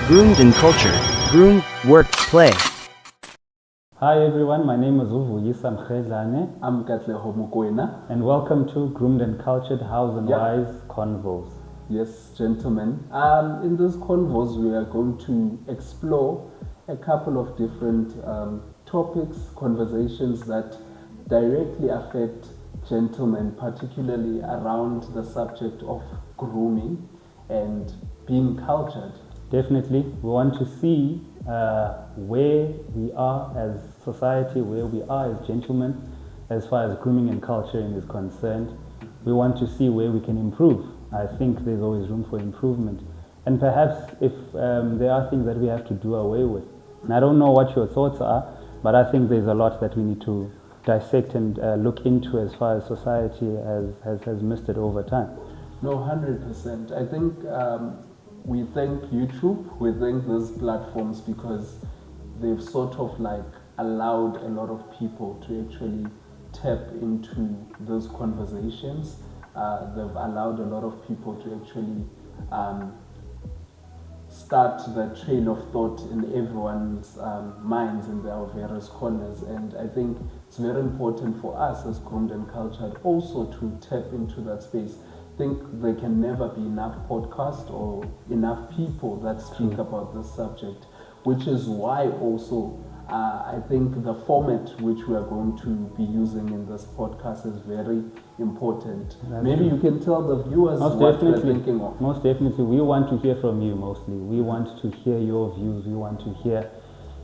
Groomed and Cultured. Groom, work, play. Hi everyone, my name is Uvuyisa Mkhedlane. I'm Katleho Mokoena. And welcome to Groomed and Cultured sAndWhy's Convos. Yes, gentlemen. In this Convos, we are going to explore a couple of different topics, conversations that directly affect gentlemen, particularly around the subject of grooming and being cultured. Definitely, we want to see where we are as society, where we are as gentlemen, as far as grooming and culturing is concerned. We want to see where we can improve. I think there's always room for improvement. And perhaps if there are things that we have to do away with. And I don't know what your thoughts are, but I think there's a lot that we need to dissect and look into as far as society has missed it over time. No, 100%. I think we thank YouTube, we thank these platforms because they've sort of like allowed a lot of people to actually tap into those conversations. They've allowed a lot of people to actually start the train of thought in everyone's minds in their various corners. And I think it's very important for us as Groomed and Cultured also to tap into that space. I think there can never be enough podcasts or enough people that speak about this subject, which is why also I think the format which we are going to be using in this podcast is very important. Maybe you can tell the viewers what we're thinking of. Most definitely. We want to hear from you mostly. We want to hear your views. We want to hear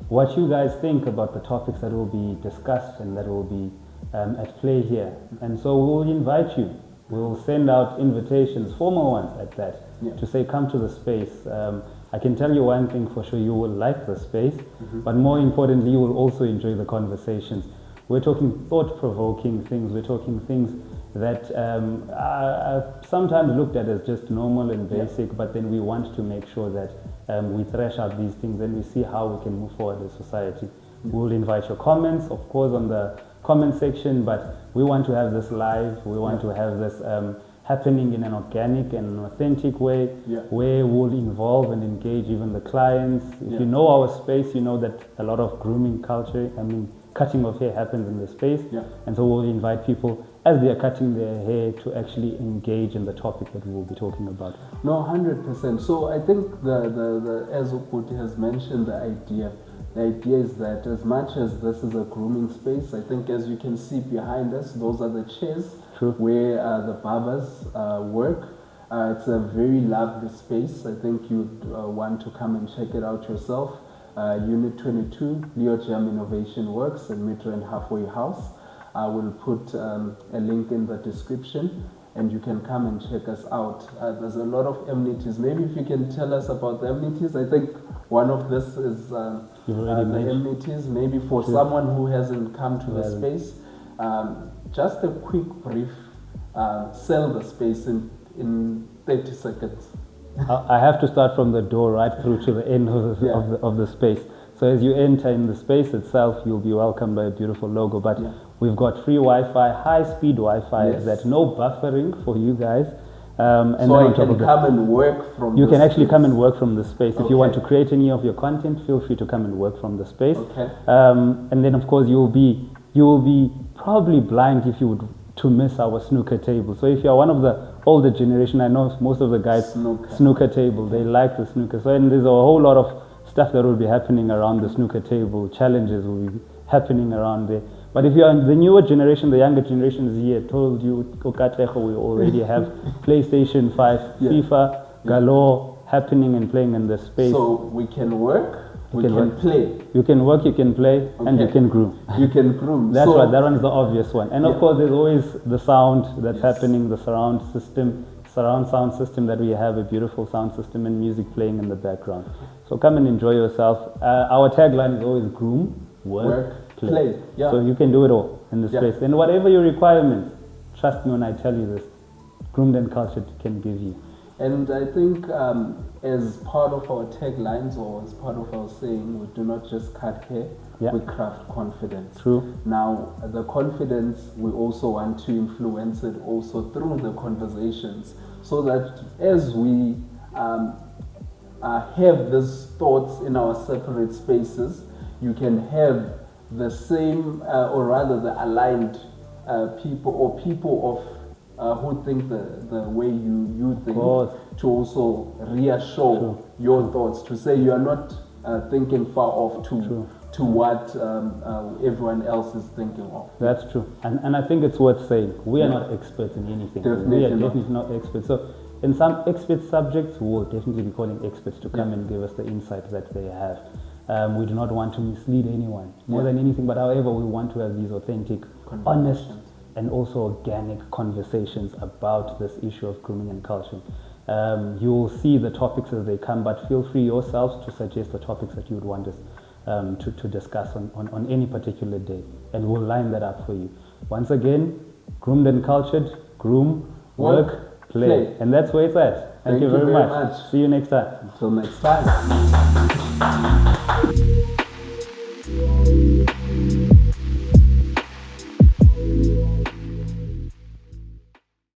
what you guys think about the topics that will be discussed and that will be at play here. And so we will invite you. We'll send out invitations, formal ones at that, to say come to the space. I can tell you one thing for sure, you will like the space, but more importantly, you will also enjoy the conversations. We're talking thought-provoking things, we're talking things that are sometimes looked at as just normal and basic, but then we want to make sure that we thresh out these things and we see how we can move forward as society. We'll invite your comments, of course, on the comment section, but we want to have this live, we want to have this happening in an organic and an authentic way, where we'll involve and engage even the clients. If you know our space, you know that a lot of grooming culture, cutting of hair happens in the space, and so we'll invite people as they are cutting their hair to actually engage in the topic that we will be talking about. No, 100%. So I think the as Ukuti has mentioned, the idea is that as much as this is a grooming space, I think as you can see behind us, those are the chairs where the barbers work. It's a very lovely space. I think you'd want to come and check it out yourself. Unit 22, Leogem Innovation Works in Midrand Halfway House. I will put a link in the description and you can come and check us out. There's a lot of amenities. Maybe if you can tell us about the amenities. I think one of this is the amenities. Maybe for someone who hasn't come to the space, just a quick brief, sell the space in 30 seconds. I have to start from the door right through to the end of the space. So as you enter in the space itself, you'll be welcomed by a beautiful logo. But we've got free Wi-Fi, high-speed Wi-Fi, that no buffering for you guys. And so I can come and work from you can actually come and work from the space. If you want to create any of your content, feel free to come and work from the space. And then of course you will be probably blind if you would to miss our snooker table. So if you're one of the older generation, I know most of the guys snooker table, they like the snooker. So and there's a whole lot of stuff that will be happening around the snooker table, challenges will be happening around there. But if you're the newer generation, the younger generation is here, told you, we already have PlayStation 5, FIFA, galore happening and playing in the space. So we can work, we can play. You can work, you can play, and you can groom. You can groom. That's right, that one is the obvious one. And of course there's always the sound that's happening, the surround sound system that we have, a beautiful sound system and music playing in the background. So come and enjoy yourself. Our tagline is always groom, work, play. So you can do it all in this place. And whatever your requirements, trust me when I tell you this, Groomed and Cultured can give you. And I think as part of our taglines or as part of our saying, we do not just cut hair, we craft confidence. True. Now, the confidence, we also want to influence it also through the conversations so that as we have these thoughts in our separate spaces. You can have the same, or rather the aligned people, or people of who think the way you think, to also reassure your thoughts, to say you are not thinking far off to what everyone else is thinking of. That's true. And I think it's worth saying, we are not experts in anything. We are definitely not experts. So in some expert subjects, we'll definitely be calling experts to come and give us the insight that they have. We do not want to mislead anyone more than anything, but however, we want to have these authentic, honest, and also organic conversations about this issue of grooming and culture. You will see the topics as they come, but feel free yourselves to suggest the topics that you would want us to discuss on any particular day, and we'll line that up for you. Once again, Groomed and Cultured, groom, work, play. And that's where it's at. Thank you very much. See you next time. Until next time.